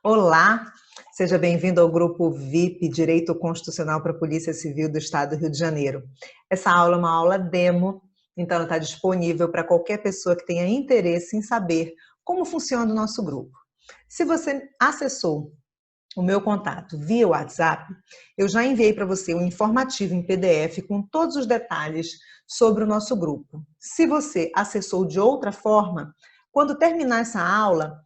Olá, seja bem-vindo ao grupo VIP Direito Constitucional para a Polícia Civil do Estado do Rio de Janeiro. Essa aula é uma aula demo, então ela está disponível para qualquer pessoa que tenha interesse em saber como funciona o nosso grupo. Se você acessou o meu contato via WhatsApp, eu já enviei para você um informativo em PDF com todos os detalhes sobre o nosso grupo. Se você acessou de outra forma, quando terminar essa aula,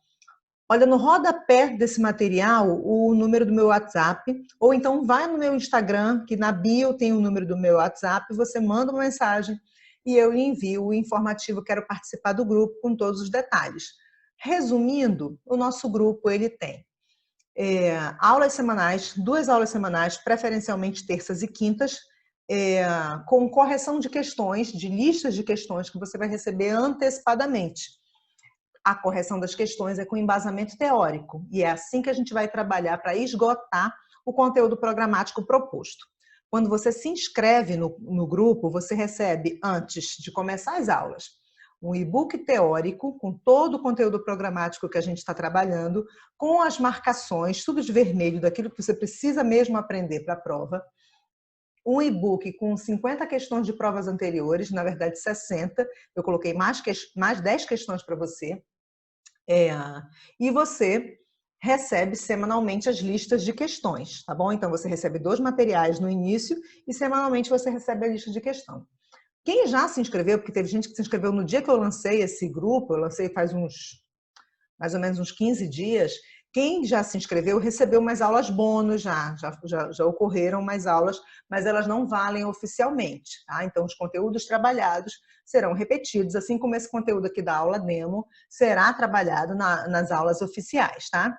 olha no rodapé desse material o número do meu WhatsApp, ou então vai no meu Instagram, que na bio tem o número do meu WhatsApp, você manda uma mensagem e eu lhe envio o informativo, quero participar do grupo com todos os detalhes. Resumindo, o nosso grupo ele tem aulas semanais, 2 aulas semanais, preferencialmente terças e quintas, com correção de questões, de listas de questões que você vai receber antecipadamente. A correção das questões é com embasamento teórico, e é assim que a gente vai trabalhar para esgotar o conteúdo programático proposto. Quando você se inscreve no grupo, você recebe, antes de começar as aulas, um e-book teórico com todo o conteúdo programático que a gente está trabalhando, com as marcações, tudo de vermelho, daquilo que você precisa mesmo aprender para a prova, um e-book com 50 questões de provas anteriores, na verdade 60, eu coloquei mais 10 questões para você, e você recebe semanalmente as listas de questões, tá bom? Então você recebe 2 materiais no início e semanalmente você recebe a lista de questão. Quem já se inscreveu, porque teve gente que se inscreveu no dia que eu lancei esse grupo, eu lancei faz mais ou menos uns 15 dias, quem já se inscreveu recebeu mais aulas bônus, já ocorreram mais aulas, mas elas não valem oficialmente, tá? Então, os conteúdos trabalhados serão repetidos, assim como esse conteúdo aqui da aula demo será trabalhado nas aulas oficiais, tá?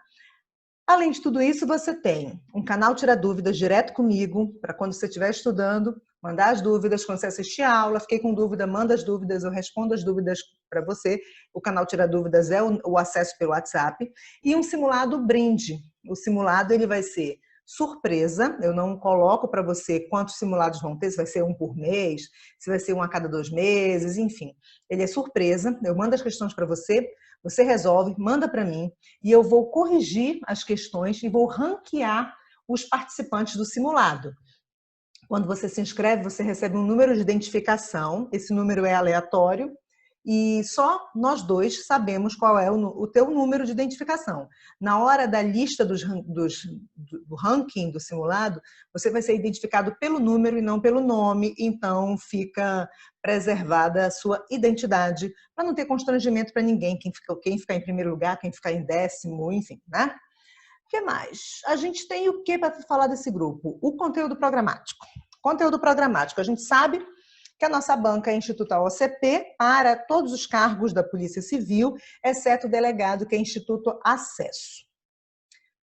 Além de tudo isso, você tem um canal Tira Dúvidas direto comigo, para quando você estiver estudando, mandar as dúvidas, quando você assistir a aula, fiquei com dúvida, manda as dúvidas, eu respondo as dúvidas para você. O canal Tira Dúvidas é o acesso pelo WhatsApp. E um simulado brinde. O simulado ele vai ser surpresa, eu não coloco para você quantos simulados vão ter, se vai ser um por mês, se vai ser um a cada 2 meses, enfim. Ele é surpresa, eu mando as questões para você, você resolve, manda para mim, e eu vou corrigir as questões e vou ranquear os participantes do simulado. Quando você se inscreve, você recebe um número de identificação, esse número é aleatório, e só nós dois sabemos qual é o teu número de identificação. Na hora da lista do ranking do simulado, você vai ser identificado pelo número e não pelo nome, então fica preservada a sua identidade, para não ter constrangimento para ninguém, quem ficar em primeiro lugar, quem ficar em 10º, enfim, né? O que mais? A gente tem o que para falar desse grupo? O conteúdo programático. Conteúdo programático, a gente sabe que a nossa banca é Instituto OCP para todos os cargos da Polícia Civil, exceto o delegado, que é Instituto Acesso.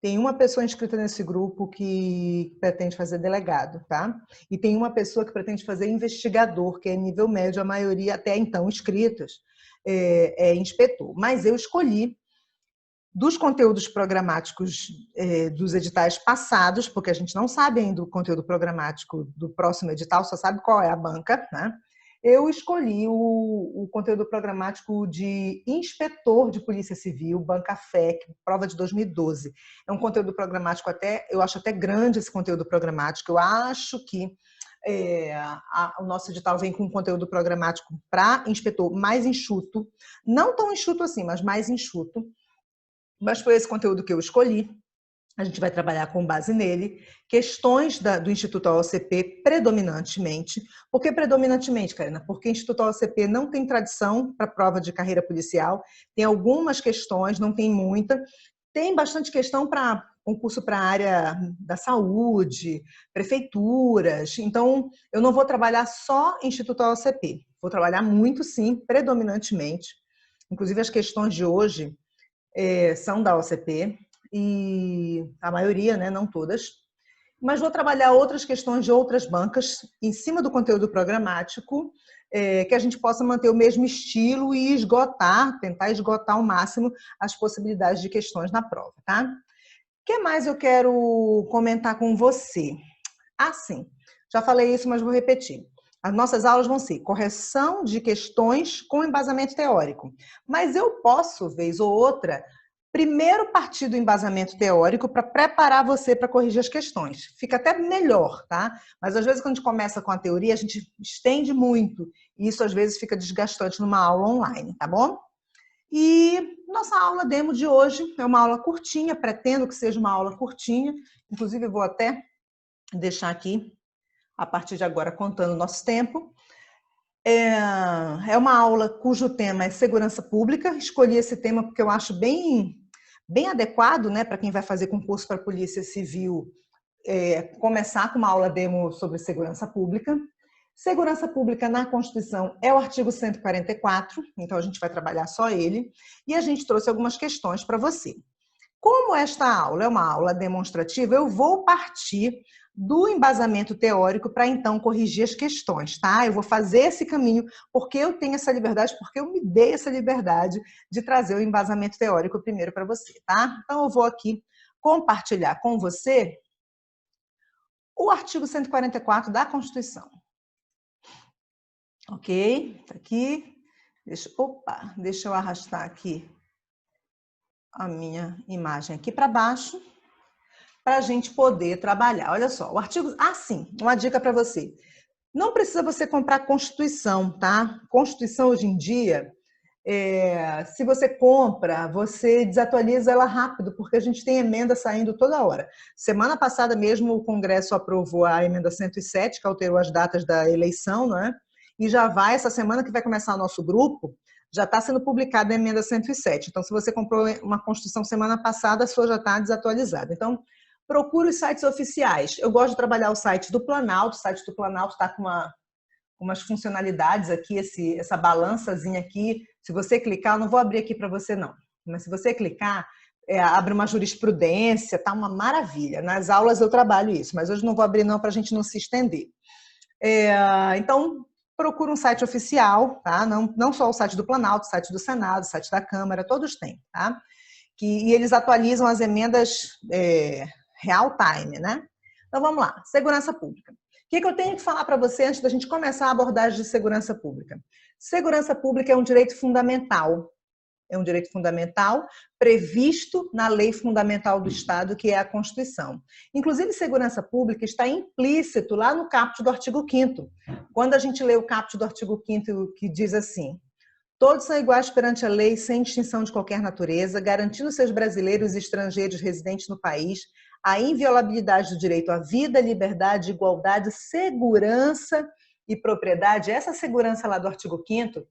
Tem uma pessoa inscrita nesse grupo que pretende fazer delegado, tá? E tem uma pessoa que pretende fazer investigador, que é nível médio, a maioria até então inscritas é inspetor. Mas eu escolhi dos conteúdos programáticos dos editais passados, porque a gente não sabe ainda o conteúdo programático do próximo edital, só sabe qual é a banca, né? Eu escolhi o conteúdo programático de inspetor de Polícia Civil, Banca FEC, prova de 2012. É um conteúdo programático eu acho até grande esse conteúdo programático, eu acho que o nosso edital vem com um conteúdo programático para inspetor mais enxuto, não tão enxuto assim, mas mais enxuto. Mas foi esse conteúdo que eu escolhi. A gente vai trabalhar com base nele. Questões do Instituto OCP predominantemente. Por que predominantemente, Karina? Porque o Instituto OCP não tem tradição para prova de carreira policial. Tem algumas questões, não tem muita. Tem bastante questão para concurso para a área da saúde, prefeituras. Então, eu não vou trabalhar só Instituto OCP. Vou trabalhar muito, sim, predominantemente. Inclusive, as questões de hoje são da OCP, e a maioria, né, não todas, mas vou trabalhar outras questões de outras bancas em cima do conteúdo programático, que a gente possa manter o mesmo estilo e tentar esgotar ao máximo as possibilidades de questões na prova, tá? O que mais eu quero comentar com você? Sim, já falei isso, mas vou repetir. As nossas aulas vão ser correção de questões com embasamento teórico. Mas eu posso, vez ou outra, primeiro partir do embasamento teórico para preparar você para corrigir as questões. Fica até melhor, tá? Mas às vezes quando a gente começa com a teoria, a gente estende muito. E isso às vezes fica desgastante numa aula online, tá bom? E nossa aula demo de hoje é uma aula curtinha, pretendo que seja uma aula curtinha. Inclusive eu vou até deixar aqui, a partir de agora, contando o nosso tempo. É uma aula cujo tema é segurança pública. Escolhi esse tema porque eu acho bem adequado, né, para quem vai fazer concurso para a Polícia Civil, começar com uma aula demo sobre segurança pública. Segurança pública na Constituição é o artigo 144, então a gente vai trabalhar só ele, e a gente trouxe algumas questões para você. Como esta aula é uma aula demonstrativa, eu vou partir do embasamento teórico para então corrigir as questões, tá? Eu vou fazer esse caminho porque eu tenho essa liberdade, porque eu me dei essa liberdade de trazer o embasamento teórico primeiro para você, tá? Então eu vou aqui compartilhar com você o artigo 144 da Constituição. Ok? Tá aqui. Deixa eu arrastar aqui a minha imagem aqui para baixo, para a gente poder trabalhar. Olha só, o artigo... sim, uma dica para você. Não precisa você comprar a Constituição, tá? Constituição hoje em dia, se você compra, você desatualiza ela rápido, porque a gente tem emenda saindo toda hora. Semana passada mesmo o Congresso aprovou a emenda 107, que alterou as datas da eleição, não é? E já vai, essa semana que vai começar o nosso grupo, já está sendo publicada a emenda 107. Então, se você comprou uma Constituição semana passada, a sua já está desatualizada. Então, procure os sites oficiais. Eu gosto de trabalhar o site do Planalto. O site do Planalto está com umas funcionalidades aqui, essa balançazinha aqui. Se você clicar, eu não vou abrir aqui para você não, mas se você clicar, abre uma jurisprudência, tá uma maravilha. Nas aulas eu trabalho isso, mas hoje não vou abrir não para a gente não se estender. Então, procura um site oficial, tá? Não só o site do Planalto, o site do Senado, o site da Câmara, todos têm, tá? E eles atualizam as emendas real time, né? Então vamos lá, segurança pública. O que eu tenho que falar para você antes da gente começar a abordagem de segurança pública? Segurança pública é um direito fundamental. É um direito fundamental previsto na Lei Fundamental do Estado, que é a Constituição. Inclusive, segurança pública está implícito lá no caput do artigo 5º. Quando a gente lê o caput do artigo 5º, que diz assim: todos são iguais perante a lei, sem distinção de qualquer natureza, garantindo seus brasileiros e estrangeiros residentes no país a inviolabilidade do direito à vida, liberdade, igualdade, segurança e propriedade. Essa segurança lá do artigo 5º,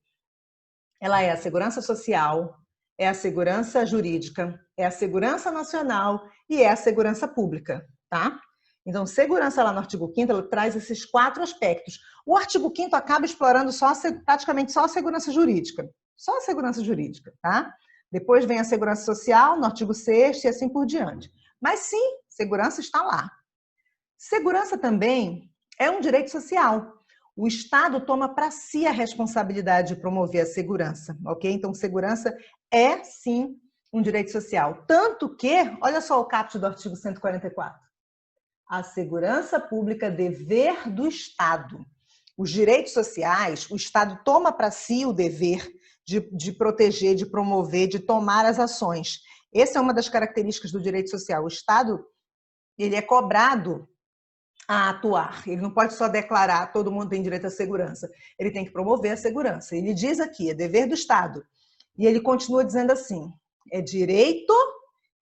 ela é a segurança social, é a segurança jurídica, é a segurança nacional e é a segurança pública, tá? Então, segurança lá no artigo 5º, ela traz esses 4 aspectos. O artigo 5º acaba explorando praticamente só a segurança jurídica. Só a segurança jurídica, tá? Depois vem a segurança social, no artigo 6º e assim por diante. Mas sim, segurança está lá. Segurança também é um direito social. O Estado toma para si a responsabilidade de promover a segurança, ok? Então, segurança é, sim, um direito social. Tanto que, olha só o caput do artigo 144. A segurança pública é dever do Estado. Os direitos sociais, o Estado toma para si o dever de proteger, de promover, de tomar as ações. Essa é uma das características do direito social. O Estado, ele é cobrado a atuar. Ele não pode só declarar todo mundo tem direito à segurança. Ele tem que promover a segurança. Ele diz aqui, é dever do Estado. E ele continua dizendo assim, é direito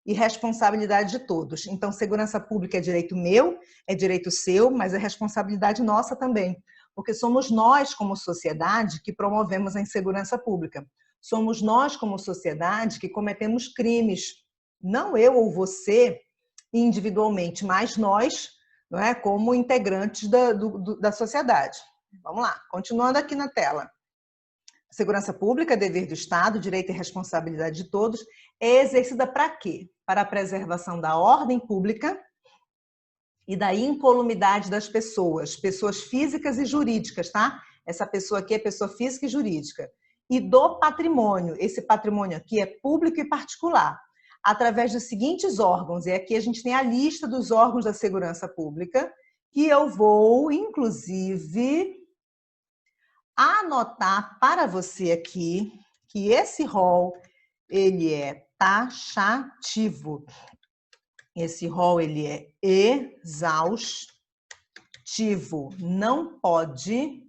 e responsabilidade de todos. Então, segurança pública é direito meu, é direito seu, mas é responsabilidade nossa também. Porque somos nós, como sociedade, que promovemos a insegurança pública. Somos nós, como sociedade, que cometemos crimes. Não eu ou você individualmente, mas nós, não é, como integrantes da sociedade. Vamos lá, continuando aqui na tela. Segurança pública, dever do Estado, direito e responsabilidade de todos, é exercida para quê? Para a preservação da ordem pública e da incolumidade das pessoas físicas e jurídicas, tá? Essa pessoa aqui é pessoa física e jurídica. E do patrimônio, esse patrimônio aqui é público e particular, através dos seguintes órgãos, e aqui a gente tem a lista dos órgãos da segurança pública, que eu vou, inclusive, anotar para você aqui que esse rol, ele é taxativo. Esse rol, ele é exaustivo. Não pode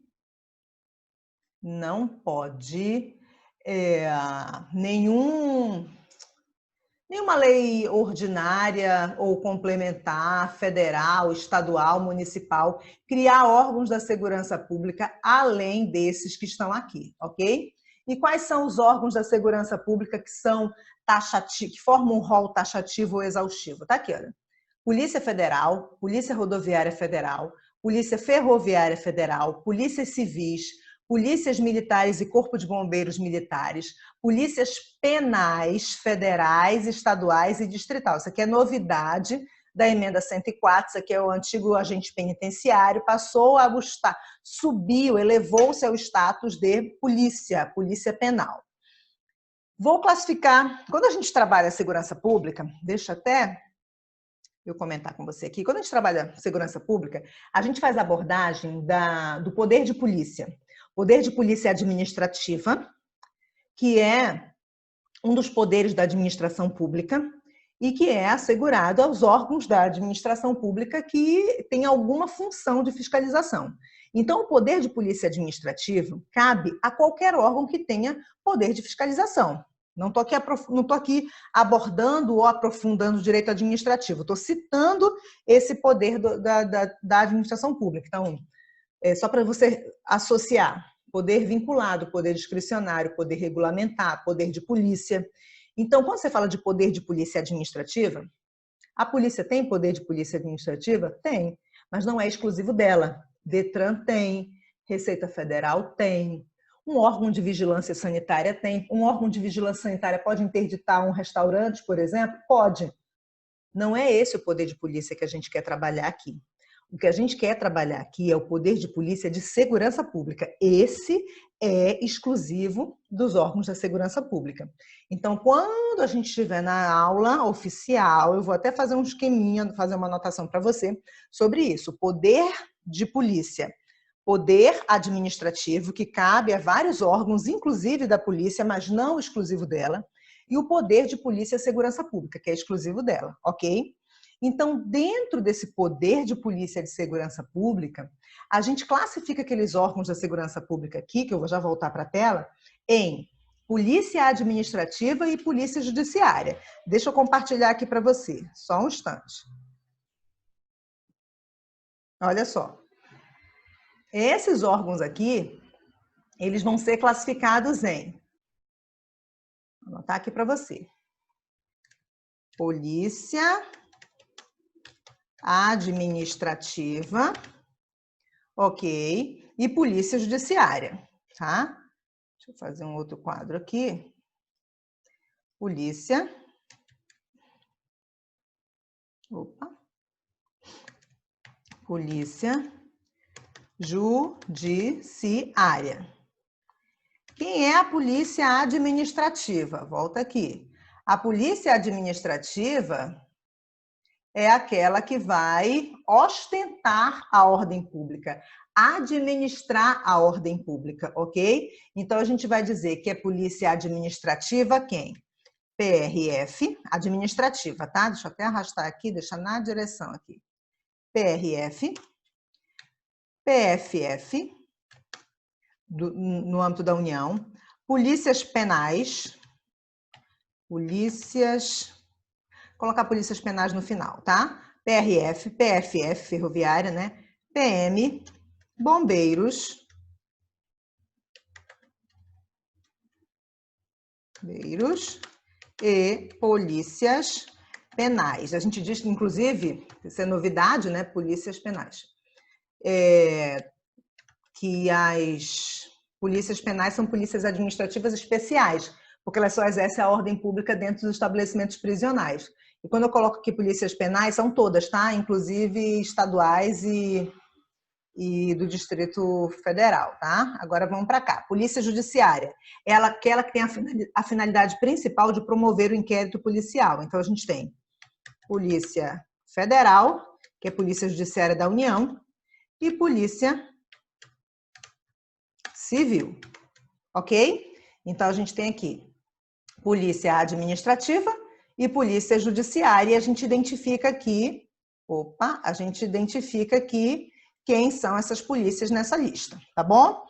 nenhuma lei ordinária ou complementar, federal, estadual, municipal, criar órgãos da segurança pública além desses que estão aqui, ok? E quais são os órgãos da segurança pública que são taxativos, que formam um rol taxativo ou exaustivo? Tá aqui, olha. Polícia Federal, Polícia Rodoviária Federal, Polícia Ferroviária Federal, Polícias Civis, Polícias Militares e Corpo de Bombeiros Militares, Polícias Penais Federais, Estaduais e Distrital. Isso aqui é novidade da emenda 104, isso aqui é o antigo agente penitenciário, passou a subiu, elevou-se ao status de polícia penal. Vou classificar, quando a gente trabalha segurança pública, deixa até eu comentar com você aqui, quando a gente trabalha segurança pública, a gente faz a abordagem do poder de polícia. Poder de polícia administrativa, que é um dos poderes da administração pública e que é assegurado aos órgãos da administração pública que tem alguma função de fiscalização. Então, o poder de polícia administrativo cabe a qualquer órgão que tenha poder de fiscalização. Não estou aqui abordando ou aprofundando o direito administrativo, estou citando esse poder da administração pública. Então, só para você associar, poder vinculado, poder discricionário, poder regulamentar, poder de polícia. Então, quando você fala de poder de polícia administrativa, a polícia tem poder de polícia administrativa? Tem, mas não é exclusivo dela. Detran tem, Receita Federal tem, um órgão de vigilância sanitária tem. Um órgão de vigilância sanitária pode interditar um restaurante, por exemplo? Pode. Não é esse o poder de polícia que a gente quer trabalhar aqui. O que a gente quer trabalhar aqui é o poder de polícia de segurança pública. Esse é exclusivo dos órgãos da segurança pública. Então, quando a gente estiver na aula oficial, eu vou até fazer um esqueminha, fazer uma anotação para você sobre isso. Poder de polícia, poder administrativo, que cabe a vários órgãos, inclusive da polícia, mas não exclusivo dela, e o poder de polícia e segurança pública, que é exclusivo dela, ok? Então, dentro desse poder de polícia de segurança pública, a gente classifica aqueles órgãos da segurança pública aqui, que eu vou já voltar para a tela, em polícia administrativa e polícia judiciária. Deixa eu compartilhar aqui para você, só um instante. Olha só. Esses órgãos aqui, eles vão ser classificados em, vou anotar aqui para você, polícia administrativa, ok, e polícia judiciária, tá? Deixa eu fazer um outro quadro aqui. Polícia, polícia judiciária. Quem é a polícia administrativa? Volta aqui. A polícia administrativa é aquela que vai ostentar a ordem pública, administrar a ordem pública, ok? Então, a gente vai dizer que é polícia administrativa quem? PRF, administrativa, tá? Deixa eu até arrastar aqui, deixa na direção aqui. PRF, PFF, no âmbito da União, polícias penais, colocar polícias penais no final, tá? PRF, PFF, ferroviária, né? PM, bombeiros, e polícias penais. A gente diz que, inclusive, isso é novidade, né? Polícias penais. Que as polícias penais são polícias administrativas especiais, porque elas só exercem a ordem pública dentro dos estabelecimentos prisionais. E quando eu coloco aqui polícias penais, são todas, tá? Inclusive estaduais e do Distrito Federal, tá? Agora vamos para cá. Polícia Judiciária, aquela que tem a finalidade principal de promover o inquérito policial. Então, a gente tem Polícia Federal, que é Polícia Judiciária da União, e Polícia Civil, ok? Então, a gente tem aqui polícia administrativa e polícia judiciária. E a gente identifica aqui, quem são essas polícias nessa lista, tá bom?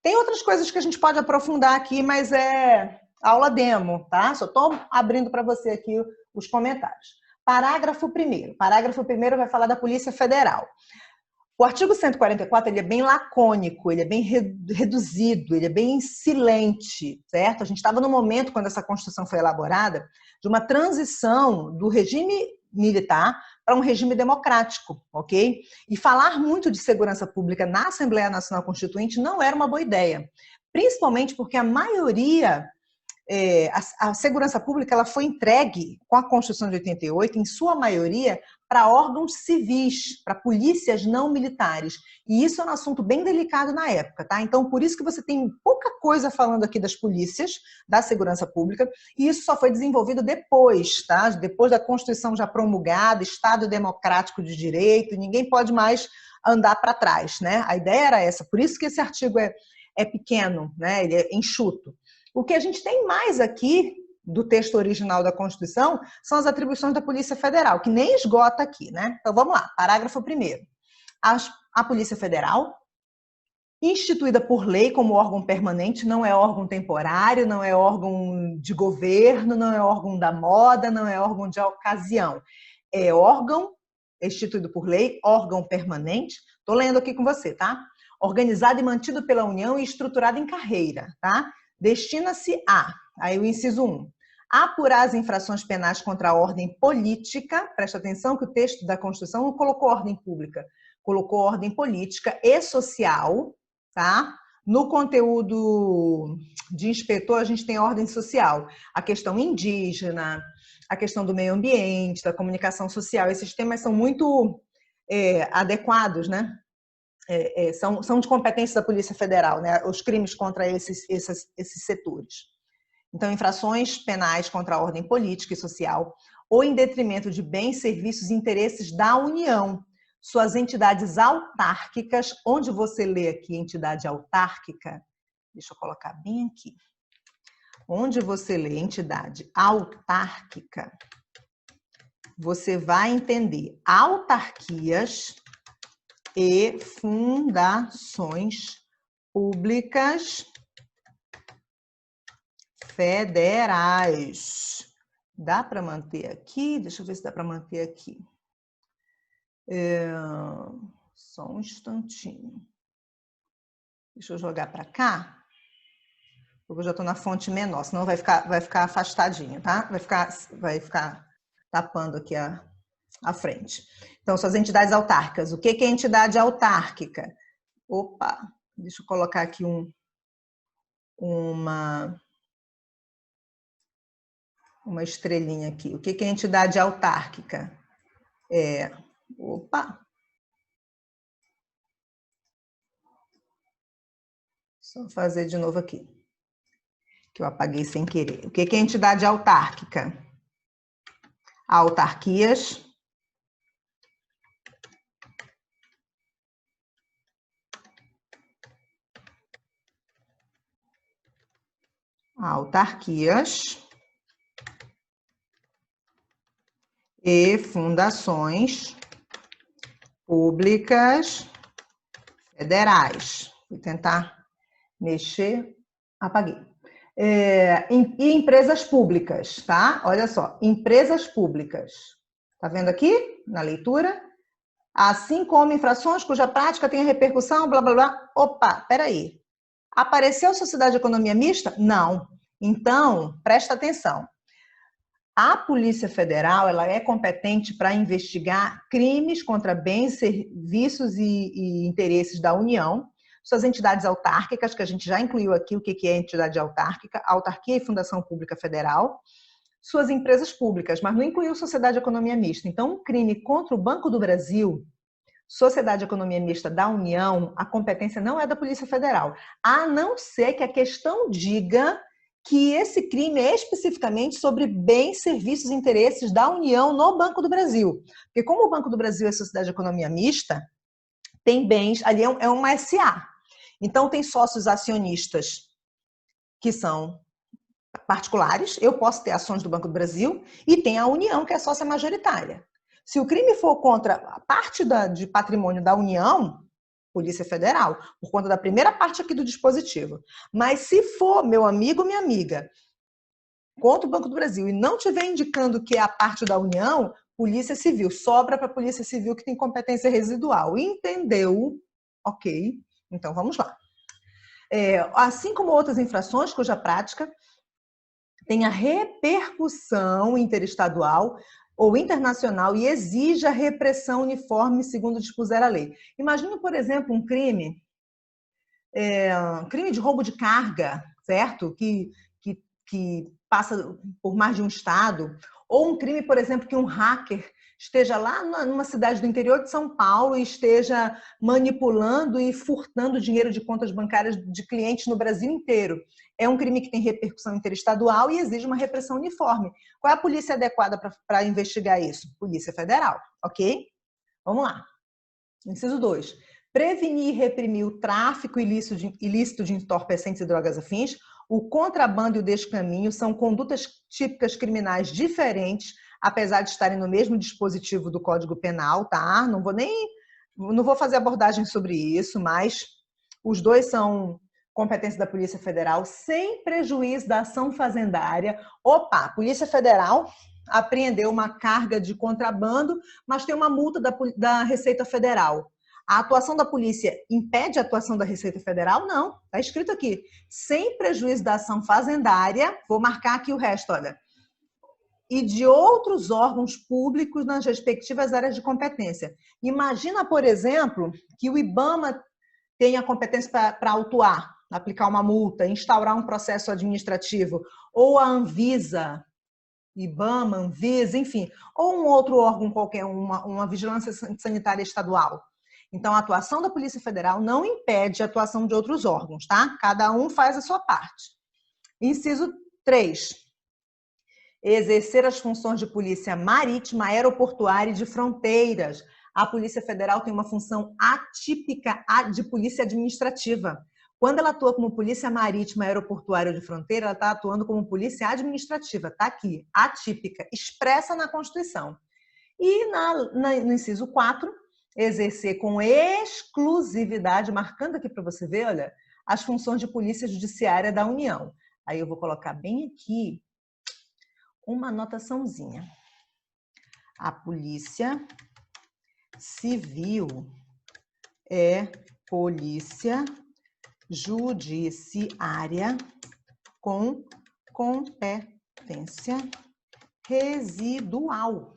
Tem outras coisas que a gente pode aprofundar aqui, mas é aula demo, tá? Só estou abrindo para você aqui os comentários. Parágrafo 1º. Parágrafo 1º vai falar da Polícia Federal. O artigo 144 ele é bem lacônico, ele é bem reduzido, ele é bem silente, certo? A gente estava no momento, quando essa Constituição foi elaborada, de uma transição do regime militar para um regime democrático, ok? E falar muito de segurança pública na Assembleia Nacional Constituinte não era uma boa ideia, principalmente porque a maioria... a segurança pública ela foi entregue com a Constituição de 88, em sua maioria, para órgãos civis, para polícias não militares. E isso é um assunto bem delicado na época, tá? Então, por isso que você tem pouca coisa falando aqui das polícias, da segurança pública, e isso só foi desenvolvido depois, tá? Depois da Constituição já promulgada, Estado democrático de direito, ninguém pode mais andar para trás, né? A ideia era essa, por isso que esse artigo é pequeno, né? Ele é enxuto. O que a gente tem mais aqui do texto original da Constituição são as atribuições da Polícia Federal, que nem esgota aqui, né? Então vamos lá, parágrafo 1º. A Polícia Federal, instituída por lei como órgão permanente, não é órgão temporário, não é órgão de governo, não é órgão da moda, não é órgão de ocasião. É órgão instituído por lei, órgão permanente. Estou lendo aqui com você, tá? Organizado e mantido pela União e estruturado em carreira, tá? Destina-se a, aí o inciso 1, apurar as infrações penais contra a ordem política, presta atenção que o texto da Constituição não colocou ordem pública, colocou ordem política e social, tá? No conteúdo de inspetor, a gente tem ordem social, a questão indígena, a questão do meio ambiente, da comunicação social, esses temas são muito adequados, né? São de competência da Polícia Federal, né? Os crimes contra esses setores. Então, infrações penais contra a ordem política e social, ou em detrimento de bens, serviços e interesses da União, suas entidades autárquicas, onde você lê aqui entidade autárquica, deixa eu colocar bem aqui, onde você lê entidade autárquica, você vai entender autarquias e fundações públicas federais. Dá para manter aqui? Deixa eu ver se dá para manter aqui. Só um instantinho. Deixa eu jogar para cá. Eu já estou na fonte menor, senão vai ficar afastadinho, tá? Vai ficar tapando aqui a frente. Então, suas entidades autárquicas. O que é entidade autárquica? Opa, deixa eu colocar aqui uma estrelinha aqui. O que é entidade autárquica? Opa! Só fazer de novo aqui, que eu apaguei sem querer. O que é entidade autárquica? Autarquias. Autarquias e fundações públicas federais. Vou tentar mexer, apaguei. E empresas públicas, tá? Olha só, empresas públicas. Tá vendo aqui na leitura? Assim como infrações cuja prática tenha repercussão, blá, blá, blá. Opa, peraí. Apareceu sociedade de economia mista? Não. Então, presta atenção. A Polícia Federal ela é competente para investigar crimes contra bens, serviços e interesses da União, suas entidades autárquicas, que a gente já incluiu aqui o que é entidade autárquica, autarquia e fundação pública federal, suas empresas públicas, mas não incluiu sociedade de economia mista. Então, um crime contra o Banco do Brasil, sociedade de economia mista da União, a competência não é da Polícia Federal, a não ser que a questão diga que esse crime é especificamente sobre bens, serviços e interesses da União no Banco do Brasil. Porque como o Banco do Brasil é sociedade de economia mista, tem bens, ali é uma SA. Então, tem sócios acionistas que são particulares, eu posso ter ações do Banco do Brasil, e tem a União, que é sócia majoritária. Se o crime for contra a parte de patrimônio da União, Polícia Federal, por conta da primeira parte aqui do dispositivo. Mas se for, meu amigo, minha amiga, contra o Banco do Brasil e não estiver indicando que é a parte da União, Polícia Civil. Sobra para a Polícia Civil, que tem competência residual. Entendeu? Ok. Então, vamos lá. Assim como outras infrações cuja prática tem a repercussão interestadual ou internacional e exige a repressão uniforme segundo dispuser a lei. Imagina, por exemplo, um crime de roubo de carga, certo? Que passa por mais de um estado, ou um crime, por exemplo, que um hacker esteja lá numa cidade do interior de São Paulo e esteja manipulando e furtando dinheiro de contas bancárias de clientes no Brasil inteiro. É um crime que tem repercussão interestadual e exige uma repressão uniforme. Qual é a polícia adequada para investigar isso? Polícia Federal, ok? Vamos lá. Inciso 2. Prevenir e reprimir o tráfico ilícito de entorpecentes e drogas afins. O contrabando e o descaminho são condutas típicas criminais diferentes, apesar de estarem no mesmo dispositivo do Código Penal, tá? Não vou fazer abordagem sobre isso, mas os dois são competência da Polícia Federal, sem prejuízo da ação fazendária. Opa, Polícia Federal apreendeu uma carga de contrabando, mas tem uma multa da Receita Federal. A atuação da polícia impede a atuação da Receita Federal? Não, está escrito aqui. Sem prejuízo da ação fazendária, vou marcar aqui o resto, olha, e de outros órgãos públicos nas respectivas áreas de competência. Imagina, por exemplo, que o IBAMA tenha competência para autuar, aplicar uma multa, instaurar um processo administrativo, ou a Anvisa, IBAMA, Anvisa, enfim, ou um outro órgão qualquer, uma vigilância sanitária estadual. Então, a atuação da Polícia Federal não impede a atuação de outros órgãos, tá? Cada um faz a sua parte. Inciso 3. Exercer as funções de polícia marítima, aeroportuária e de fronteiras. A Polícia Federal tem uma função atípica de polícia administrativa. Quando ela atua como polícia marítima, aeroportuária ou de fronteira, ela está atuando como polícia administrativa. Está aqui, atípica, expressa na Constituição. E no inciso 4, exercer com exclusividade, marcando aqui para você ver, olha, as funções de polícia judiciária da União. Aí eu vou colocar bem aqui uma anotaçãozinha. A Polícia Civil é polícia judiciária com competência residual.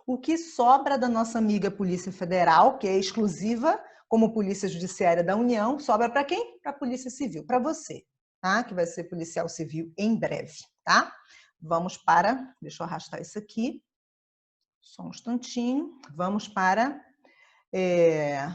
O que sobra da nossa amiga Polícia Federal, que é exclusiva como Polícia Judiciária da União, sobra para quem? Para a Polícia Civil, para você, tá? Que vai ser policial civil em breve, tá? Vamos para, deixa eu arrastar isso aqui, só um instantinho, vamos para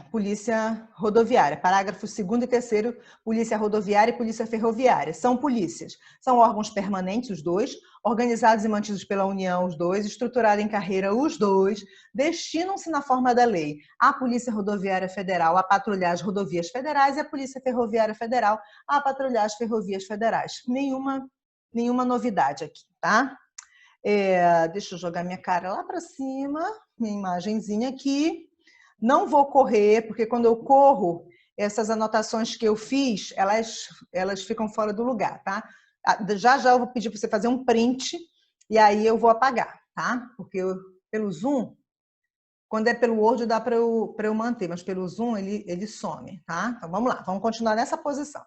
Polícia Rodoviária, parágrafos 2º e 3º, Polícia Rodoviária e Polícia Ferroviária. São polícias, são órgãos permanentes, os dois, organizados e mantidos pela União, os dois, estruturados em carreira, os dois, destinam-se na forma da lei a Polícia Rodoviária Federal a patrulhar as rodovias federais e a Polícia Ferroviária Federal a patrulhar as ferrovias federais. Nenhuma novidade aqui, tá? Deixa eu jogar minha cara lá para cima, minha imagenzinha aqui. Não vou correr, porque quando eu corro, essas anotações que eu fiz, elas ficam fora do lugar, tá? Já eu vou pedir para você fazer um print e aí eu vou apagar, tá? Porque pelo Zoom, quando é pelo Word dá para eu manter, mas pelo Zoom ele some, tá? Então vamos lá, vamos continuar nessa posição.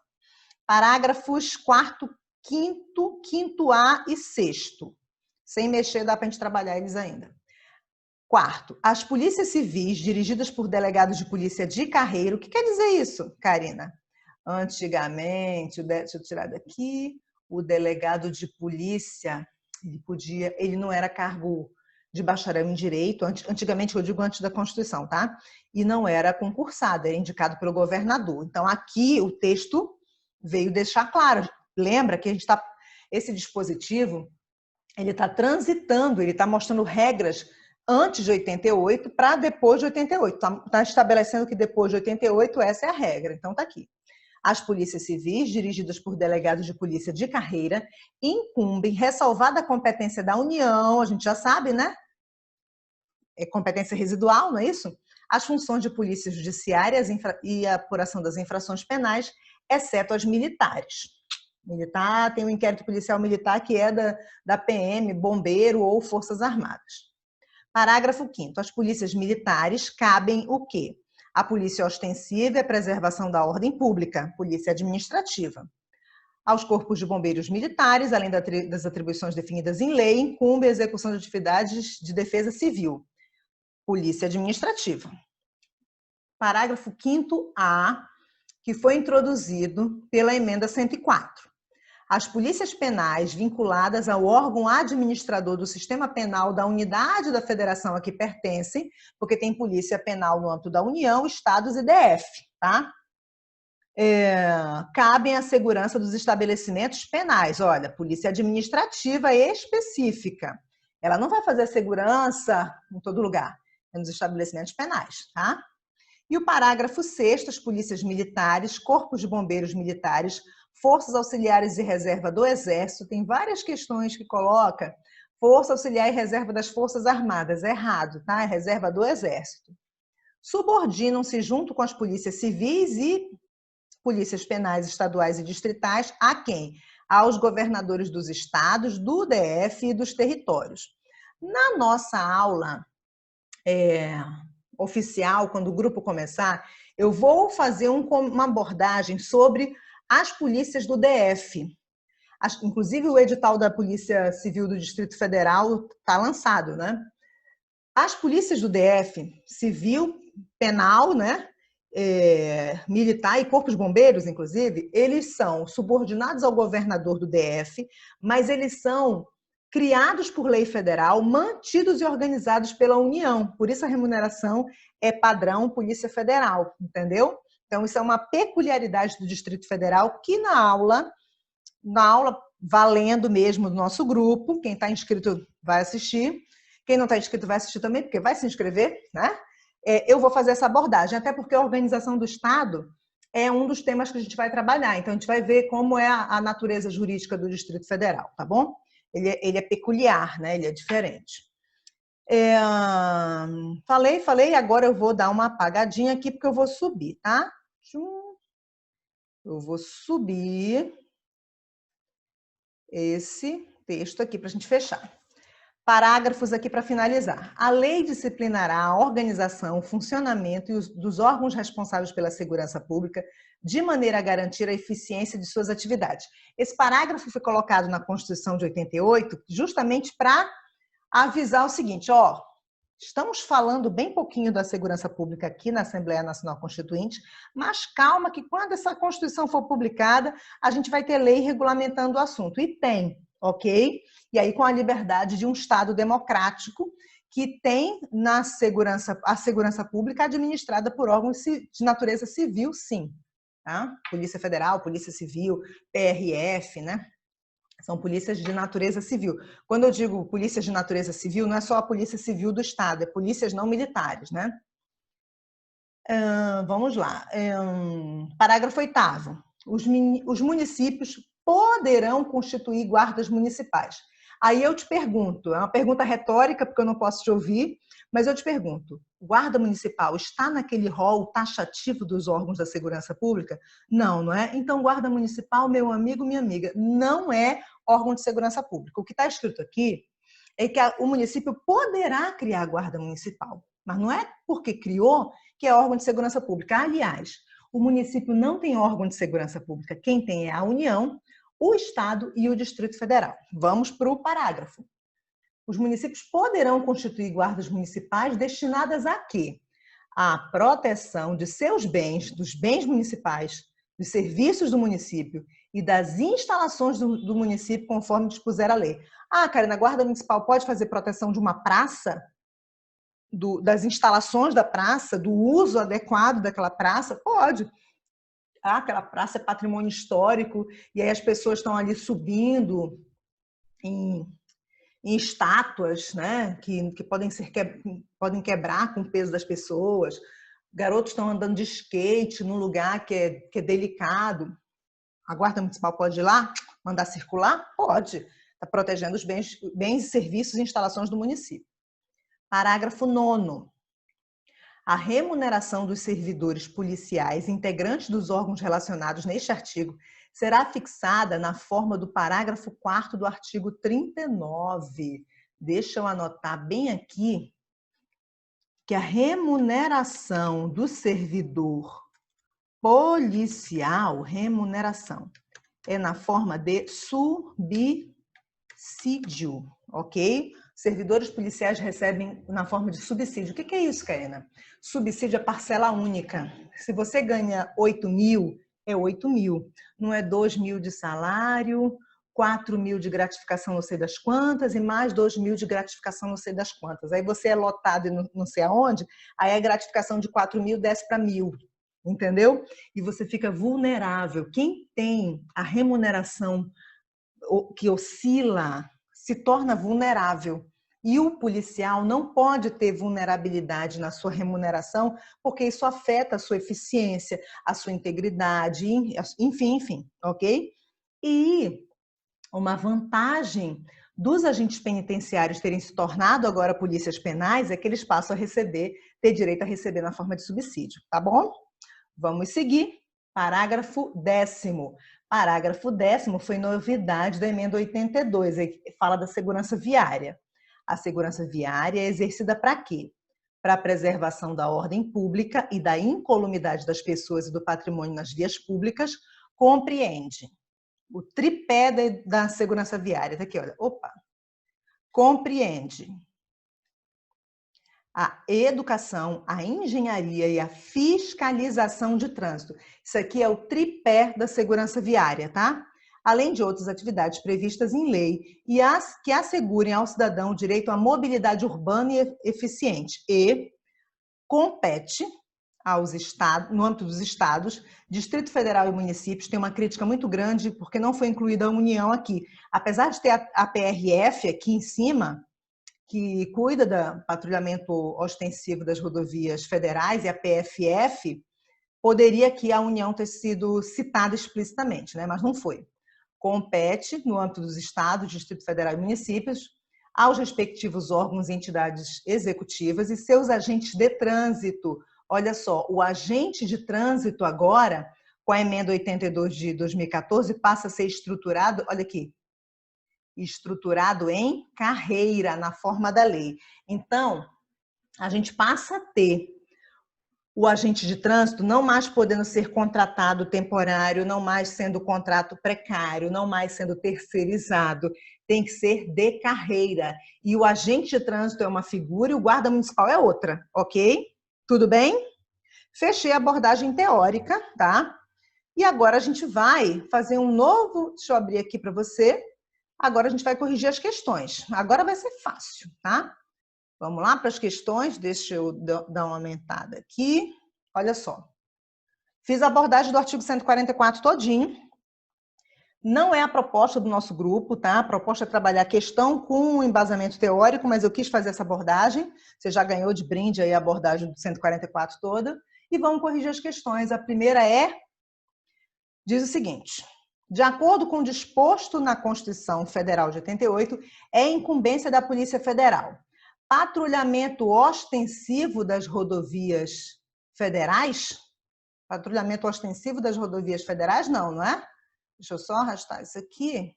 Parágrafos 4º, 5º, 5º A e 6º. Sem mexer, dá para a gente trabalhar eles ainda. 4º, as polícias civis dirigidas por delegados de polícia de carreira. O que quer dizer isso, Karina? Antigamente, deixa eu tirar daqui, o delegado de polícia, ele não era cargo de bacharel em direito, antigamente, eu digo antes da Constituição, tá? E não era concursado, era indicado pelo governador. Então, aqui o texto veio deixar claro. Lembra que esse dispositivo, ele está transitando, ele está mostrando regras antes de 88 para depois de 88. Está estabelecendo que depois de 88 essa é a regra. Então, está aqui. As polícias civis, dirigidas por delegados de polícia de carreira, incumbem, ressalvada a competência da União, a gente já sabe, né? É competência residual, não é isso? As funções de polícia judiciária e a apuração das infrações penais, exceto as militares. Militar, tem um inquérito policial militar que é da PM, bombeiro ou Forças Armadas. Parágrafo 5º. As polícias militares cabem o quê? A polícia ostensiva e a preservação da ordem pública, polícia administrativa. Aos corpos de bombeiros militares, além das atribuições definidas em lei, incumbe a execução de atividades de defesa civil, polícia administrativa. Parágrafo 5º-A, que foi introduzido pela emenda 104. As polícias penais vinculadas ao órgão administrador do sistema penal da unidade da federação a que pertencem, porque tem polícia penal no âmbito da União, Estados e DF, tá? Cabem à segurança dos estabelecimentos penais. Olha, polícia administrativa específica. Ela não vai fazer segurança em todo lugar, é nos estabelecimentos penais, tá? E o parágrafo 6º, as polícias militares, corpos de bombeiros militares, forças auxiliares e reserva do Exército, tem várias questões que coloca força auxiliar e reserva das Forças Armadas, é errado, tá? É reserva do Exército. Subordinam-se junto com as polícias civis e polícias penais estaduais e distritais a quem? Aos governadores dos estados, do DF e dos territórios. Na nossa aula oficial, quando o grupo começar, eu vou fazer uma abordagem sobre as polícias do DF. Inclusive, o edital da Polícia Civil do Distrito Federal está lançado, né? As polícias do DF, civil, penal, né? Militar e corpos de bombeiros, inclusive, eles são subordinados ao governador do DF, mas eles são criados por lei federal, mantidos e organizados pela União. Por isso a remuneração é padrão Polícia Federal, entendeu? Então, isso é uma peculiaridade do Distrito Federal que na aula valendo mesmo do nosso grupo, quem está inscrito vai assistir, quem não está inscrito vai assistir também, porque vai se inscrever, né? Eu vou fazer essa abordagem, até porque a organização do Estado é um dos temas que a gente vai trabalhar. Então, a gente vai ver como é a natureza jurídica do Distrito Federal, tá bom? Ele é peculiar, né? Ele é diferente. Falei, agora eu vou dar uma apagadinha aqui, porque eu vou subir, tá? Eu vou subir esse texto aqui para a gente fechar. Parágrafos aqui para finalizar. A lei disciplinará a organização, o funcionamento dos órgãos responsáveis pela segurança pública, de maneira a garantir a eficiência de suas atividades. Esse parágrafo foi colocado na Constituição de 88, justamente para avisar o seguinte, ó, estamos falando bem pouquinho da segurança pública aqui na Assembleia Nacional Constituinte, mas calma que quando essa Constituição for publicada, a gente vai ter lei regulamentando o assunto. E tem, ok? E aí com a liberdade de um Estado democrático que tem a segurança pública administrada por órgãos de natureza civil, sim. Tá? Polícia Federal, Polícia Civil, PRF, né? São polícias de natureza civil. Quando eu digo polícias de natureza civil, não é só a Polícia Civil do Estado, é polícias não militares, né? Vamos lá. Parágrafo 8º. Os municípios poderão constituir guardas municipais. Aí eu te pergunto, é uma pergunta retórica, porque eu não posso te ouvir, mas eu te pergunto, guarda municipal está naquele rol taxativo dos órgãos da segurança pública? Não, não é? Então, guarda municipal, meu amigo, minha amiga, não é órgão de segurança pública. O que está escrito aqui é que o município poderá criar a guarda municipal, mas não é porque criou que é órgão de segurança pública. Aliás, o município não tem órgão de segurança pública, quem tem é a União, o Estado e o Distrito Federal. Vamos para o parágrafo. Os municípios poderão constituir guardas municipais destinadas a quê? À proteção de seus bens, dos bens municipais, dos serviços do município e das instalações do município, conforme dispuser a lei. Ah, Karina, a guarda municipal pode fazer proteção de uma praça? Das instalações da praça, do uso adequado daquela praça? Pode. Aquela praça é patrimônio histórico, e aí as pessoas estão ali subindo em estátuas, né, que podem quebrar com o peso das pessoas. garotos estão andando de skate num lugar que é delicado. A Guarda Municipal pode ir lá, mandar circular? Pode. Está protegendo os bens, serviços e instalações do município. Parágrafo 9º. A remuneração dos servidores policiais integrantes dos órgãos relacionados neste artigo será fixada na forma do parágrafo 4º do artigo 39. Deixa eu anotar bem aqui que a remuneração do servidor policial, remuneração, é na forma de subsídio, ok? Servidores policiais recebem na forma de subsídio. O que é isso, Kaena? Subsídio é parcela única. Se você ganha 8 mil, é 8 mil. Não é 2 mil de salário, 4 mil de gratificação não sei das quantas e mais 2 mil de gratificação não sei das quantas. Aí você é lotado e não sei aonde, aí a gratificação de 4 mil desce para 1.000. Entendeu? E você fica vulnerável. Quem tem a remuneração que oscila se torna vulnerável. E o policial não pode ter vulnerabilidade na sua remuneração, porque isso afeta a sua eficiência, a sua integridade, enfim, ok? E uma vantagem dos agentes penitenciários terem se tornado agora polícias penais é que eles passam a ter direito a receber na forma de subsídio, tá bom? Vamos seguir. Parágrafo 10º. Parágrafo 10º foi novidade da emenda 82, fala da segurança viária. A segurança viária é exercida para quê? Para a preservação da ordem pública e da incolumidade das pessoas e do patrimônio nas vias públicas, compreende o tripé da segurança viária. Tá aqui, olha. Opa! Compreende a educação, a engenharia e a fiscalização de trânsito. Isso aqui é o tripé da segurança viária, tá? Além de outras atividades previstas em lei e as que assegurem ao cidadão o direito à mobilidade urbana e eficiente. E compete aos estados, no âmbito dos estados, Distrito Federal e municípios. Tem uma crítica muito grande porque não foi incluída a União aqui. Apesar de ter a PRF aqui em cima, que cuida do patrulhamento ostensivo das rodovias federais, e a PFF, poderia aqui a União ter sido citada explicitamente, né? Mas não foi. Compete, no âmbito dos estados, Distrito Federal e municípios, aos respectivos órgãos e entidades executivas e seus agentes de trânsito. Olha só, o agente de trânsito agora, com a emenda 82 de 2014, passa a ser estruturado, olha aqui, estruturado em carreira, na forma da lei. Então, a gente passa a ter o agente de trânsito não mais podendo ser contratado temporário, não mais sendo contrato precário, não mais sendo terceirizado, tem que ser de carreira. E o agente de trânsito é uma figura e o guarda municipal é outra, ok? Tudo bem? Fechei a abordagem teórica, tá? E agora a gente vai fazer um novo, deixa eu abrir aqui para você. Agora a gente vai corrigir as questões. Agora vai ser fácil, tá? Vamos lá para as questões. Deixa eu dar uma aumentada aqui. Olha só. Fiz a abordagem do artigo 144 todinho. Não é a proposta do nosso grupo, tá? A proposta é trabalhar a questão com embasamento teórico, mas eu quis fazer essa abordagem. Você já ganhou de brinde aí a abordagem do 144 toda. E vamos corrigir as questões. A primeira diz o seguinte: de acordo com o disposto na Constituição Federal de 88, é incumbência da Polícia Federal patrulhamento ostensivo das rodovias federais? Patrulhamento ostensivo das rodovias federais? Não é? Deixa eu só arrastar isso aqui.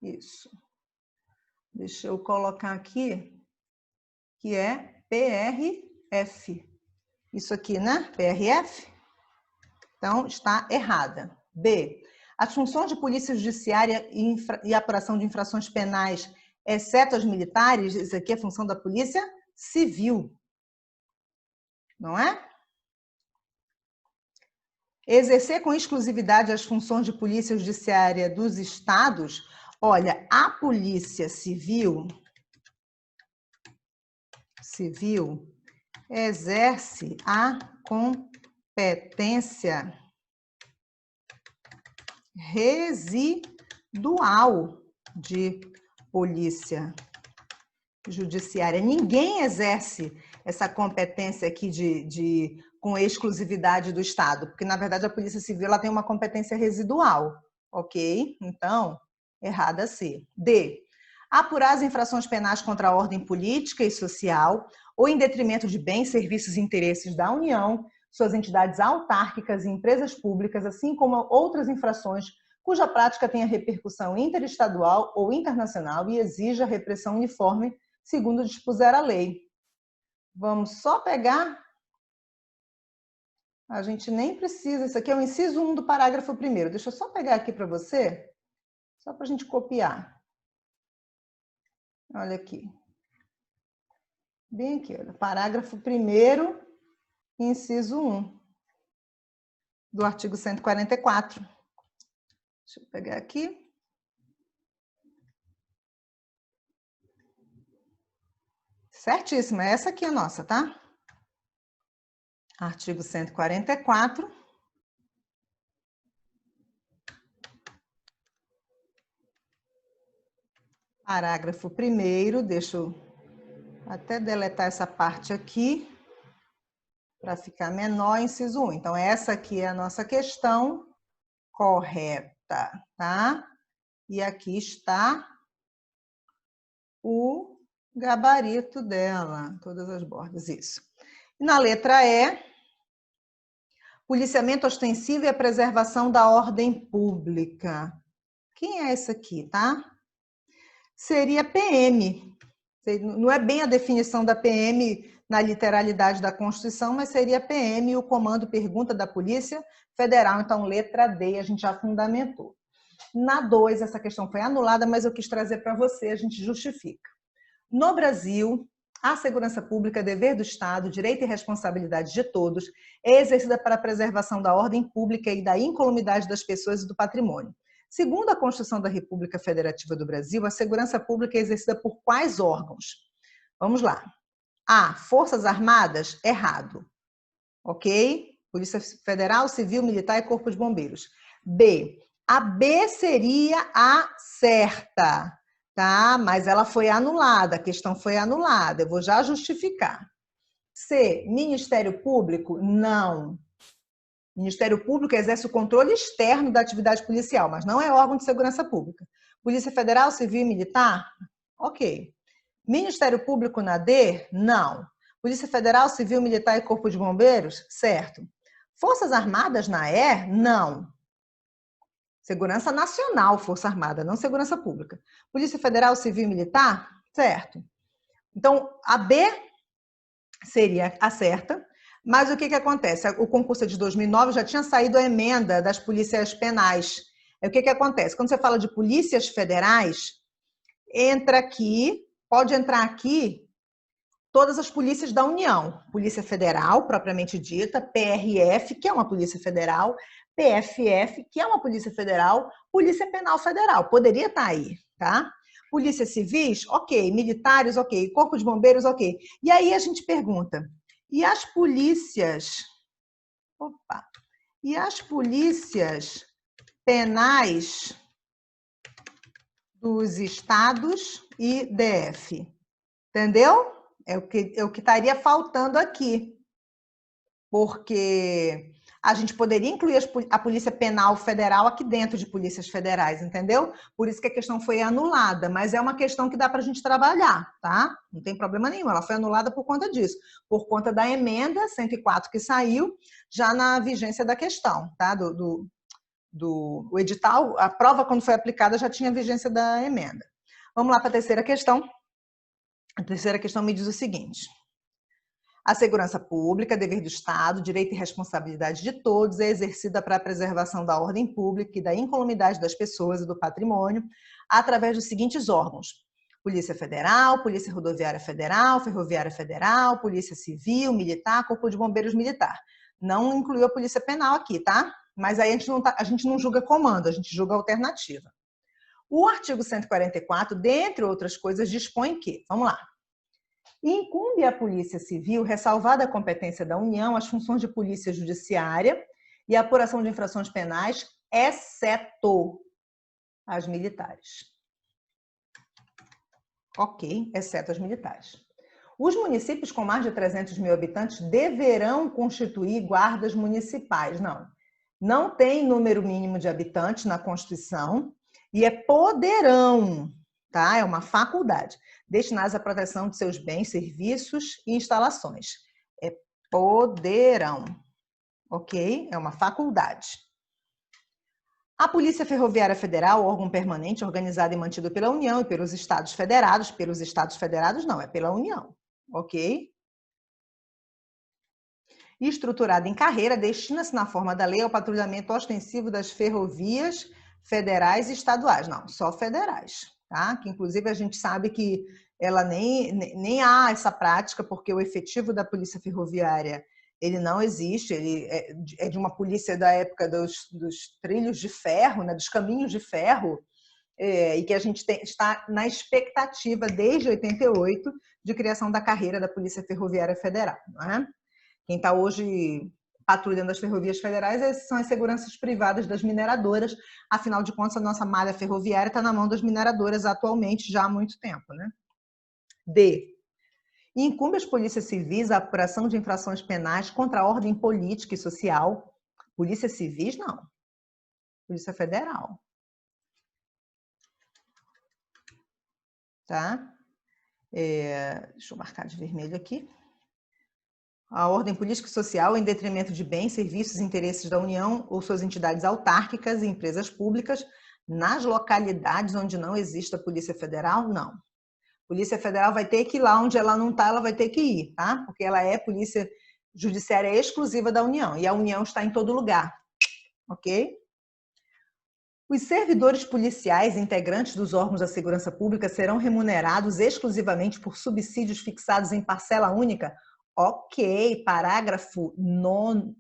Isso. Deixa eu colocar aqui, que é PRF. Isso aqui, né? PRF? Então, está errada. B. As funções de polícia judiciária e apuração de infrações penais, exceto as militares, isso aqui é função da polícia civil. Não é? Exercer com exclusividade as funções de polícia judiciária dos estados. Olha, a polícia civil exerce a competência residual de polícia judiciária. Ninguém exerce essa competência aqui com exclusividade do Estado, porque, na verdade, a Polícia Civil ela tem uma competência residual, ok? Então, errada C. D. Apurar as infrações penais contra a ordem política e social ou em detrimento de bens, serviços e interesses da União, suas entidades autárquicas e empresas públicas, assim como outras infrações cuja prática tenha repercussão interestadual ou internacional e exija repressão uniforme segundo dispuser a lei. Vamos só pegar... A gente nem precisa... Isso aqui é o inciso 1 do parágrafo 1º. Deixa eu só pegar aqui para você, só para a gente copiar. Olha aqui. Bem aqui, olha. Parágrafo 1º, inciso 1 do artigo 144. Deixa eu pegar aqui. Certíssima, essa aqui é a nossa, tá? Artigo 144. Parágrafo 1º, deixa eu até deletar essa parte aqui, para ficar menor, inciso 1. Então, essa aqui é a nossa questão correta, tá? E aqui está o gabarito dela, todas as bordas, isso. E na letra E, policiamento ostensivo e a preservação da ordem pública. Quem é esse aqui, tá? Seria PM. Não é bem a definição da PM na literalidade da Constituição, mas seria PM, o comando pergunta da Polícia Federal. Então, letra D, a gente já fundamentou. Na 2, essa questão foi anulada, mas eu quis trazer para você, a gente justifica. No Brasil, a segurança pública é dever do Estado, direito e responsabilidade de todos, é exercida para a preservação da ordem pública e da incolumidade das pessoas e do patrimônio. Segundo a Constituição da República Federativa do Brasil, a segurança pública é exercida por quais órgãos? Vamos lá. A. Forças Armadas? Errado. Ok? Polícia Federal, Civil, Militar e Corpo de Bombeiros. B. A B seria a certa, tá? Mas ela foi anulada, a questão foi anulada. Eu vou já justificar. C. Ministério Público? Não. Ministério Público exerce o controle externo da atividade policial, mas não é órgão de segurança pública. Polícia Federal, Civil e Militar? Ok. Ministério Público na D? Não. Polícia Federal, Civil, Militar e Corpo de Bombeiros? Certo. Forças Armadas na E? Não. Segurança Nacional, Força Armada, não Segurança Pública. Polícia Federal, Civil e Militar? Certo. Então, a B seria a certa. Mas o que acontece? O concurso é de 2009, já tinha saído a emenda das polícias penais. O que acontece? Quando você fala de polícias federais, entra aqui, pode entrar aqui todas as polícias da União. Polícia Federal, propriamente dita, PRF, que é uma polícia federal, PFF, que é uma polícia federal, Polícia Penal Federal. Poderia estar aí, tá? Polícias civis, ok. Militares, ok. Corpo de Bombeiros, ok. E aí a gente pergunta, e as polícias... Opa! E as polícias penais dos estados e DF? Entendeu? É o que estaria faltando aqui. Porque a gente poderia incluir a Polícia Penal Federal aqui dentro de polícias federais, entendeu? Por isso que a questão foi anulada, mas é uma questão que dá para a gente trabalhar, tá? Não tem problema nenhum, ela foi anulada por conta disso, por conta da emenda 104 que saiu, já na vigência da questão, tá? O edital, a prova quando foi aplicada já tinha vigência da emenda. Vamos lá para a terceira questão. A terceira questão me diz o seguinte: a segurança pública, dever do Estado, direito e responsabilidade de todos, é exercida para a preservação da ordem pública e da incolumidade das pessoas e do patrimônio através dos seguintes órgãos: Polícia Federal, Polícia Rodoviária Federal, Ferroviária Federal, Polícia Civil, Militar, Corpo de Bombeiros Militar. Não incluiu a Polícia Penal aqui, tá? Mas aí a gente não julga comando, a gente julga alternativa. O artigo 144, dentre outras coisas, dispõe que, vamos lá, incumbe à Polícia Civil, ressalvada a competência da União, as funções de polícia judiciária e a apuração de infrações penais, exceto as militares. Ok, exceto as militares. Os municípios com mais de 300 mil habitantes deverão constituir guardas municipais. Não, não tem número mínimo de habitantes na Constituição e poderão, tá? É uma faculdade, destinados à proteção de seus bens, serviços e instalações. É poderão, ok? É uma faculdade. A Polícia Ferroviária Federal, órgão permanente organizado e mantido pela União e pelos Estados Federados não, é pela União, ok? E estruturada em carreira, destina-se na forma da lei ao patrulhamento ostensivo das ferrovias federais e estaduais, não, só federais, tá? Que inclusive a gente sabe que ela nem há essa prática, porque o efetivo da Polícia Ferroviária ele não existe, ele é de uma polícia da época dos trilhos de ferro, né, dos caminhos de ferro, e que a gente está na expectativa, desde 88, de criação da carreira da Polícia Ferroviária Federal. Não é? Quem está hoje patrulhando as ferrovias federais são as seguranças privadas das mineradoras, afinal de contas, a nossa malha ferroviária está na mão das mineradoras atualmente, já há muito tempo. Né? D. Incumbe as polícias civis a apuração de infrações penais contra a ordem política e social. Polícia civis, não. Polícia Federal. Tá? Deixa eu marcar de vermelho aqui. A ordem política e social em detrimento de bens, serviços e interesses da União ou suas entidades autárquicas e empresas públicas nas localidades onde não exista Polícia Federal, não. Polícia Federal vai ter que ir lá onde ela não está, ela vai ter que ir, tá? Porque ela é polícia judiciária exclusiva da União e a União está em todo lugar, ok? Os servidores policiais integrantes dos órgãos da segurança pública serão remunerados exclusivamente por subsídios fixados em parcela única. Ok, parágrafo 9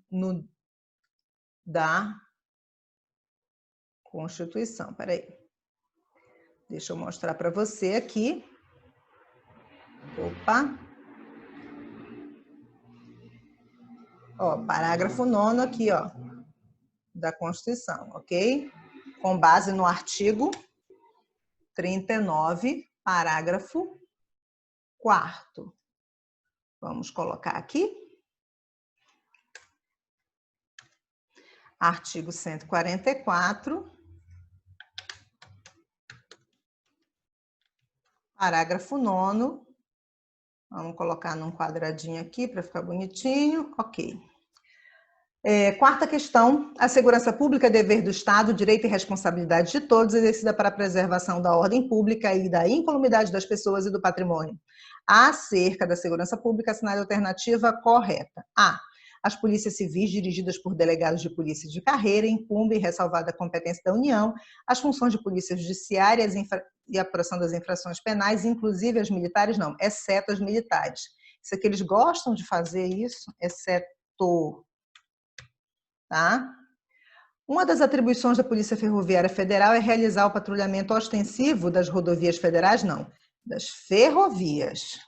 da Constituição. Peraí. Deixa eu mostrar para você aqui. Opa. Ó, parágrafo 9 aqui, ó, da Constituição, ok? Com base no artigo 39, parágrafo 4º. Vamos colocar aqui. Artigo 144, parágrafo 9º. Vamos colocar num quadradinho aqui para ficar bonitinho. Ok. Quarta questão. A segurança pública é dever do Estado, direito e responsabilidade de todos, exercida para a preservação da ordem pública e da incolumidade das pessoas e do patrimônio. Acerca da segurança pública, assinale a alternativa correta. A. As polícias civis, dirigidas por delegados de polícia de carreira, incumbem, ressalvada a competência da União, as funções de polícia judiciária e a apuração das infrações penais, inclusive as militares, não, exceto as militares. Isso aqui eles gostam de fazer isso, exceto. Tá? Uma das atribuições da Polícia Ferroviária Federal é realizar o patrulhamento ostensivo das rodovias federais, não, das ferrovias.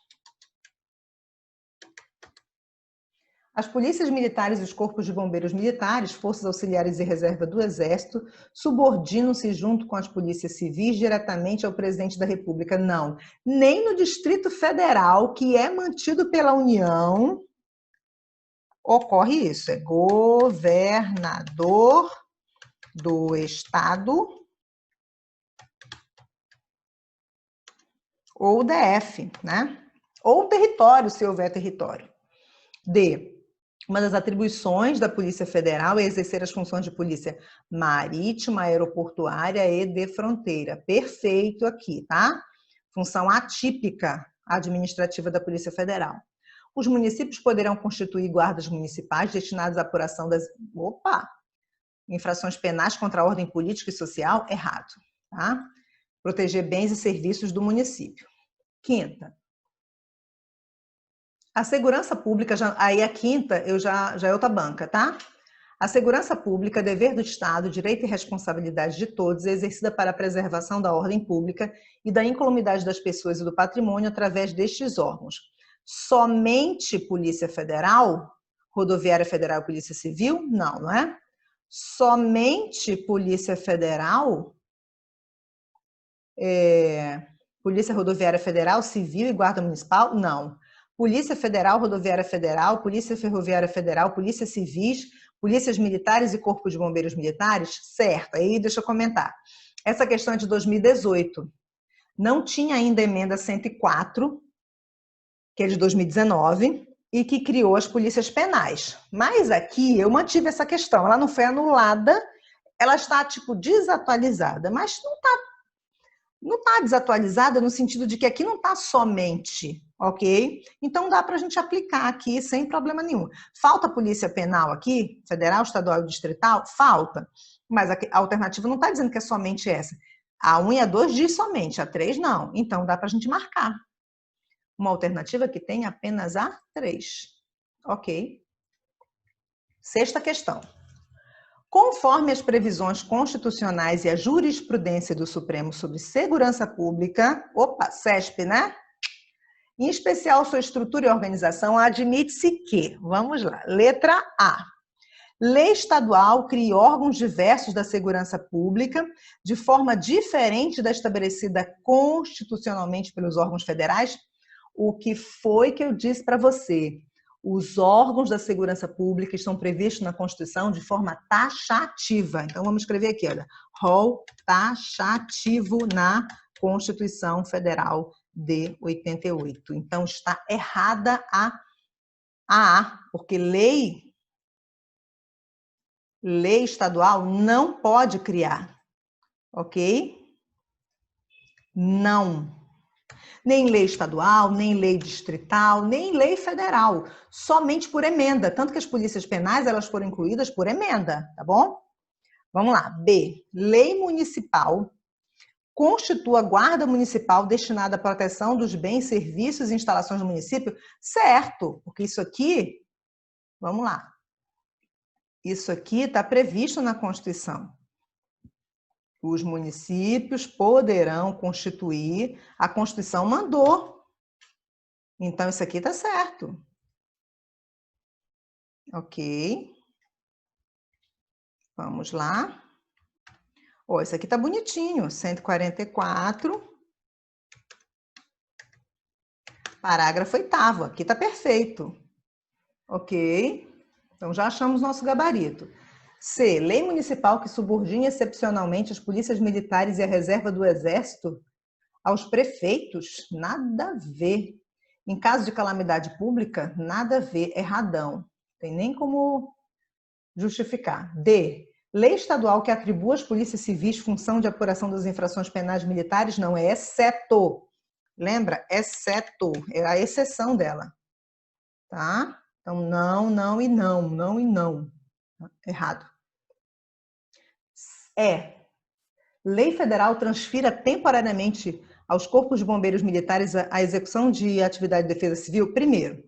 As polícias militares e os corpos de bombeiros militares, forças auxiliares e reserva do Exército, subordinam-se junto com as polícias civis diretamente ao presidente da República. Não, nem no Distrito Federal, que é mantido pela União, ocorre isso. É governador do Estado ou DF, né? Ou território, se houver território. D. Uma das atribuições da Polícia Federal é exercer as funções de polícia marítima, aeroportuária e de fronteira. Perfeito aqui, tá? Função atípica administrativa da Polícia Federal. Os municípios poderão constituir guardas municipais destinados à apuração das infrações penais contra a ordem política e social. Errado, tá? Proteger bens e serviços do município. Quinta. A segurança pública, aí a quinta já é outra banca, tá? A segurança pública, dever do Estado, direito e responsabilidade de todos, é exercida para a preservação da ordem pública e da incolumidade das pessoas e do patrimônio através destes órgãos. Somente Polícia Federal, Rodoviária Federal e Polícia Civil? Não, não é? Somente Polícia Federal Polícia Rodoviária Federal, Civil e Guarda Municipal? Não. Polícia Federal, Rodoviária Federal, Polícia Ferroviária Federal, Polícia Civis, Polícias Militares e Corpo de Bombeiros Militares? Certo. Aí deixa eu comentar. Essa questão é de 2018. Não tinha ainda a emenda 104, que é de 2019, e que criou as polícias penais. Mas aqui eu mantive essa questão. Ela não foi anulada, ela está, tipo, desatualizada. Mas não está desatualizada no sentido de que aqui não está somente, ok? Então dá para a gente aplicar aqui sem problema nenhum. Falta polícia penal aqui, federal, estadual e distrital? Falta. Mas a alternativa não está dizendo que é somente essa. A 1 e a 2 diz somente, a 3 não. Então dá para a gente marcar uma alternativa que tem apenas a 3. Ok? Sexta questão. Conforme as previsões constitucionais e a jurisprudência do Supremo sobre segurança pública, CESP, né? Em especial sua estrutura e organização, admite-se que, vamos lá, letra A. Lei estadual cria órgãos diversos da segurança pública de forma diferente da estabelecida constitucionalmente pelos órgãos federais. O que foi que eu disse para você? Os órgãos da segurança pública estão previstos na Constituição de forma taxativa. Então, vamos escrever aqui, olha, rol taxativo na Constituição Federal de 88. Então, está errada a, porque lei estadual não pode criar, ok? Não. Nem lei estadual, nem lei distrital, nem lei federal, somente por emenda, tanto que as polícias penais elas foram incluídas por emenda, tá bom? Vamos lá. B. Lei municipal constitua a guarda municipal destinada à proteção dos bens, serviços e instalações do município? Certo, porque isso aqui, vamos lá, isso aqui está previsto na Constituição. Os municípios poderão constituir, a Constituição mandou. Então, isso aqui está certo. Ok. Vamos lá. Ó, isso aqui está bonitinho. 144. Parágrafo 8º. Aqui está perfeito. Ok. Então, já achamos nosso gabarito. C. Lei municipal que subordina excepcionalmente as polícias militares e a reserva do Exército aos prefeitos? Nada a ver. Em caso de calamidade pública, nada a ver. Erradão. Tem nem como justificar. D. Lei estadual que atribua às polícias civis função de apuração das infrações penais militares? Não, é exceto. Lembra? Exceto. É a exceção dela. Tá? Então, não, não e não. Não e não. Errado. Lei federal transfira temporariamente aos corpos de bombeiros militares a execução de atividade de defesa civil? Primeiro,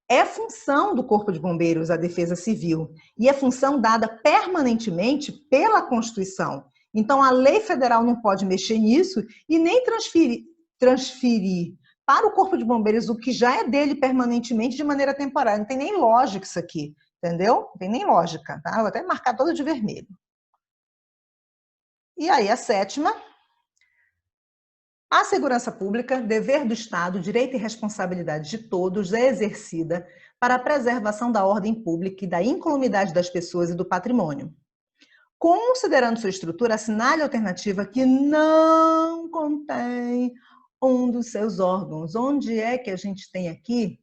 é função do Corpo de Bombeiros a defesa civil e é função dada permanentemente pela Constituição. Então, a lei federal não pode mexer nisso e nem transferir para o Corpo de Bombeiros o que já é dele permanentemente de maneira temporária. Não tem nem lógica isso aqui, entendeu? Não tem nem lógica, tá? Eu vou até marcar todo de vermelho. E aí, a sétima. A segurança pública, dever do Estado, direito e responsabilidade de todos, é exercida para a preservação da ordem pública e da incolumidade das pessoas e do patrimônio. Considerando sua estrutura, assinale a alternativa que não contém um dos seus órgãos. Onde é que a gente tem aqui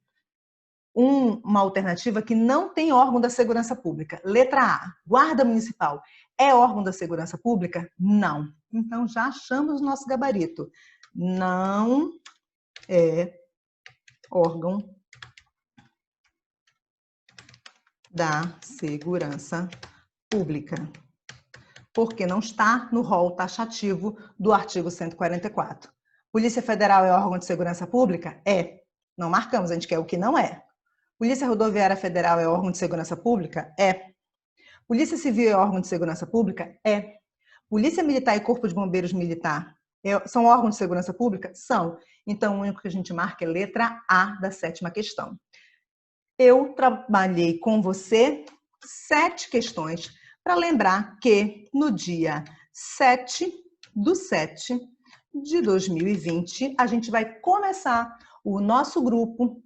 uma alternativa que não tem órgão da segurança pública? Letra A, Guarda Municipal. É órgão da segurança pública? Não. Então, já achamos o nosso gabarito. Não é órgão da segurança pública, porque não está no rol taxativo do artigo 144. Polícia Federal é órgão de segurança pública? É. Não marcamos, a gente quer o que não é. Polícia Rodoviária Federal é órgão de segurança pública? É. Polícia Civil é órgão de segurança pública? É. Polícia Militar e Corpo de Bombeiros Militar são órgãos de segurança pública? São. Então, o único que a gente marca é letra A da sétima questão. Eu trabalhei com você 7 questões para lembrar que no dia 7/7, de 2020, a gente vai começar o nosso grupo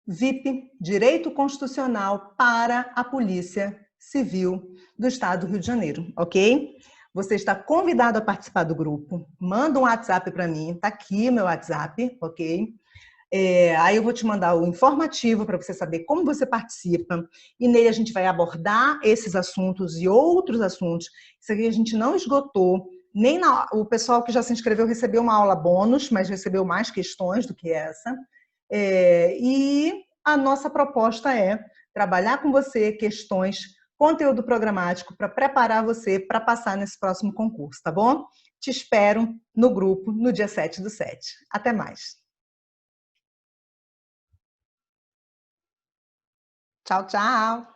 VIP, Direito Constitucional para a Polícia Civil do Estado do Rio de Janeiro, ok? Você está convidado a participar do grupo. Manda um WhatsApp para mim, tá aqui meu WhatsApp, ok? Aí eu vou te mandar o informativo para você saber como você participa. E nele a gente vai abordar esses assuntos e outros assuntos. Isso aqui a gente não esgotou. O pessoal que já se inscreveu recebeu uma aula bônus, mas recebeu mais questões do que essa. E a nossa proposta é trabalhar com você questões, conteúdo programático para preparar você para passar nesse próximo concurso, tá bom? Te espero no grupo no dia 7/7. Até mais. Tchau, tchau!